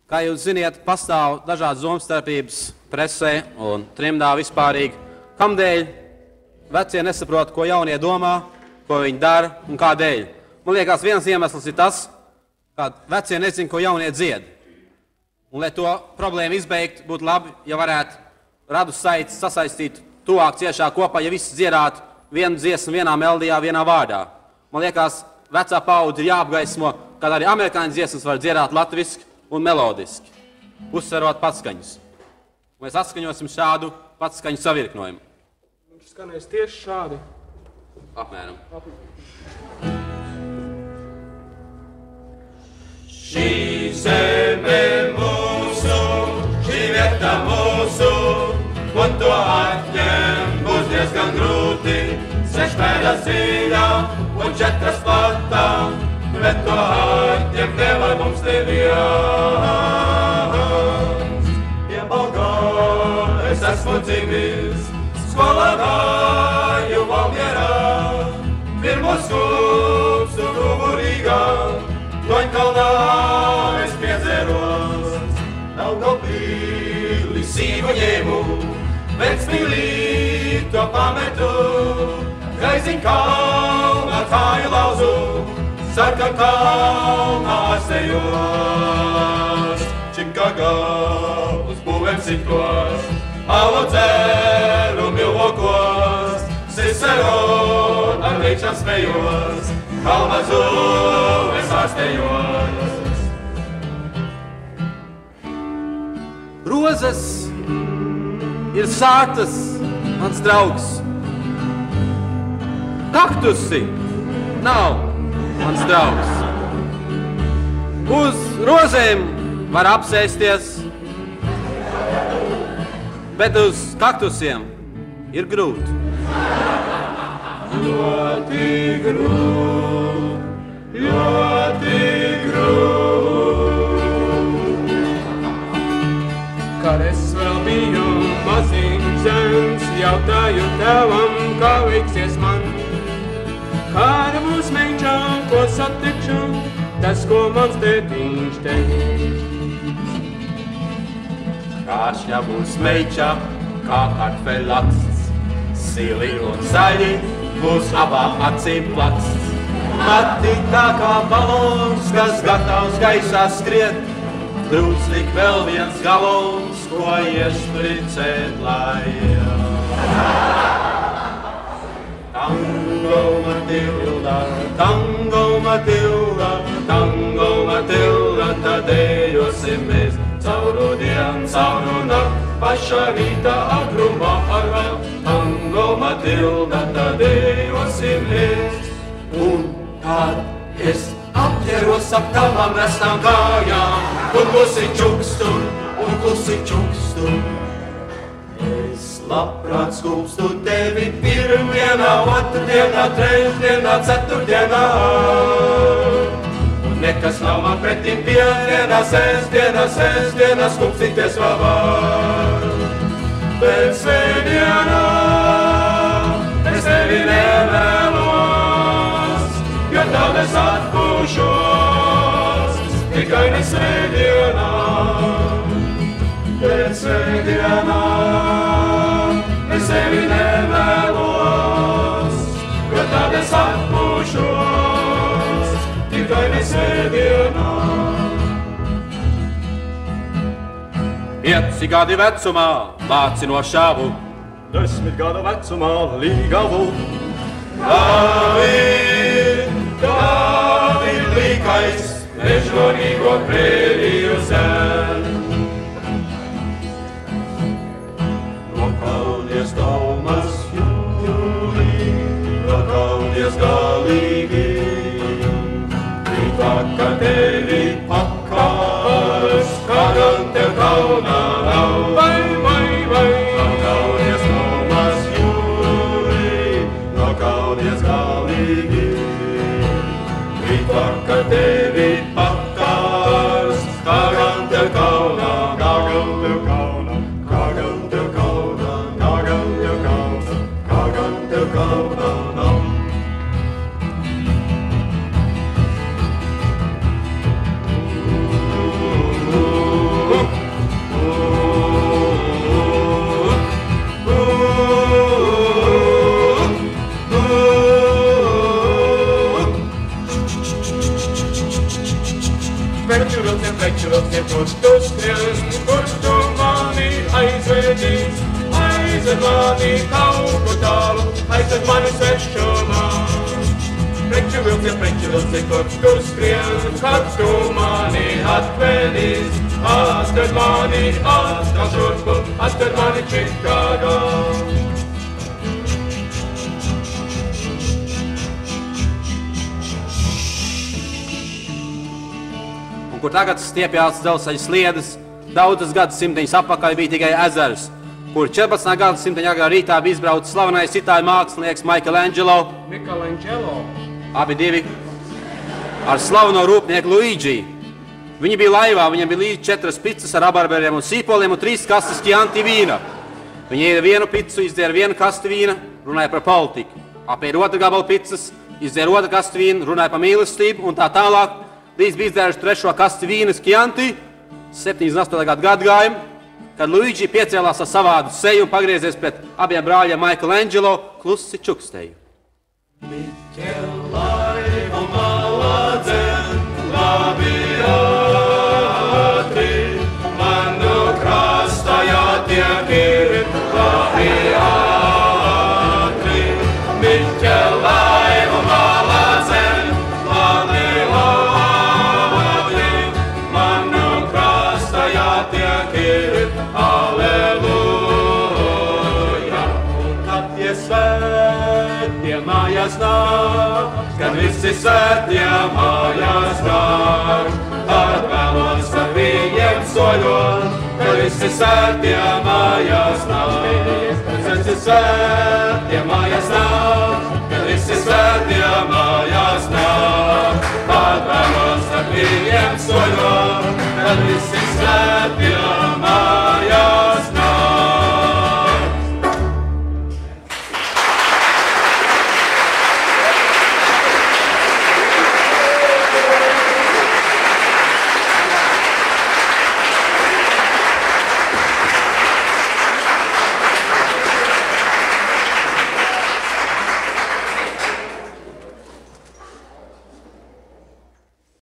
Kā jūs ziniet, pastāv dažādas domstarpības presē un trimdā vispārīgi, kamdēļ vecie nesaprot, ko jaunie domā, ko viņi dara un kādēļ. Man liekas, viens iemesls ir tas, ka vecie nezin, ko jaunie dzied. Un, lai to problēmu izbeigt, būtu labi, ja varētu radus saites sasaistīt tuvāk ciešāk kopā, ja visi dziedātu vienu dziesmu, vienā melodijā, vienā vārdā. Man liekas, vecā paudze ir jāapgaismo, kad arī amerikāņu dziesmas var dziedāt latviski un melodiski, uzsverot patskaņus. Mēs atskaņosim šādu patskaņu savirknojumu. Viņš skanēs tieši šādi. Apmēram. Šī zeme mūsu, šī vieta mūsu, un to atņem būs diezgan grūti. 6 pēdas dziļā un 4 platā, bet to atņem nevar mums neviens. Piebalgā es esmu dzimis, skolā gāju Valmierā, pirmo skūpstu Gugurīgā, Doņkalnā es piedzeros, Daugavpilī sīvu ņēmu, Vecpilī to pametu, Gaiziņ kalnā kāju lauzu, Sarkan kalnā sejos, Čikagā uz būvēm sitkos, Alo dzeru Milvokos, Ciceron ar līkšām smējos, Kalmazu es ārstējos. Rozes ir sārtas, mans draugs. Kaktusi nav mans draugs. Uz rozēm var apsēsties, bet uz kaktusiem ir grūti. Ļoti grūti, ļoti grūti. Kad es vēl biju maziņš zems, jautāju tevam, kā veiksies man. Kāda būs meņķa, ko satikšu, tas, ko mans tētiņš teiks. Kāšņa būs meiča, kā kartveļaksts, sili un zaļi būs abām acīm plaksts. Mati tā kā balons, kas gatavs gaisā skriet, trūks tik vēl viens galons, ko iešpricēt lajā. Tango Matilda, tango Matilda, tango Matilda, tad ejosim mēs cauru dienu, cauru nakti, pašā rītā agrumā ar vēl. Tango Matilda, tad ejosim mēs. Un tad es apķeros ap tavām restām kājām, un klusi čukstu, un klusi čukstu. Es labprāt skūpstu tevi pirmdienā, otrdienā, trešdienā, ceturtdienā. Un nekas nav man pretim piekdienā, sestdienā, skūpstīties vēl var. Bet svētdienā es tevi nevēlos, jo tad es atpūšos, tikai ne svētdienā. Bet svētdienā es tevi nevēlos, jo tad es atpūšos, tikai ne svētdienā. 5 gadi vecumā lācino šāvu, 10 gadu vecumā līgavu. Tavi līkais, mežonīgo prēriju zem. Nokaudies daumas jūlī, nokaudies galīgi, rīt vakar tevi pakās, kādam tev kaunā nav. Vai, vai, vai, nokaudies daumas jūlī, nokaudies galīgi, rīt vakar tevi pakās, kādam tev kaunā, kādam tev kaunā, kādam tev kaunā, kādam tev kaunā, kādam tev kaunā nav. Preķi vilks ir, kur tu skrien, kur tu mani aizvedi, aizved mani kaut kur tālu, aizved mani svešumā. Preķi vilks ir, kur tu skrien, kad tu mani atvedīs, atved mani atkal šurpu, atved mani Čikāgā. Un kur tagad stiepjās dzelzceļa sliedes, daudzas gadsimtiņas apakaļ bija tikai ezers, kur 14. gadsimta agrā rītā bija izbraucis slavenais itāļu mākslinieks Michelangelo. Abi divi ar slaveno rūpnieku Luigi. Viņi bija laivā, viņam bija līdz 4 picas ar rabarberiem un sīpoliem un 3 kastes Chianti vīna. Viņi ēda vienu picu, izdzēra vienu kasti vīna, runāja par politiku. Apēda otru gabalu picas, izdzēra otru kasti vīnu, runāja par mīlestību un tā tālāk. Līdz bija izdzēruši 3. kasti vīnas Chianti, 78. gadu gadgājumu, kad Luigi piecēlās ar savādu seju un pagriezies pret abiem brāļiem Michelangelo, klusi čukstēju. Laivu malā dzen, labi ātri, manu krastā jātiek ir, labi ātri. Miķe laivu malā dzen, labi ātri, manu krastā jātiek ir, aleluja. Un tad svētie mājās nāk, kad visi svētie mājās nāk, atvēlos ar viņiem soļot, kad visi svētie mājās nāk, kad visi svētie mājās nāk, kad visi svētie mājās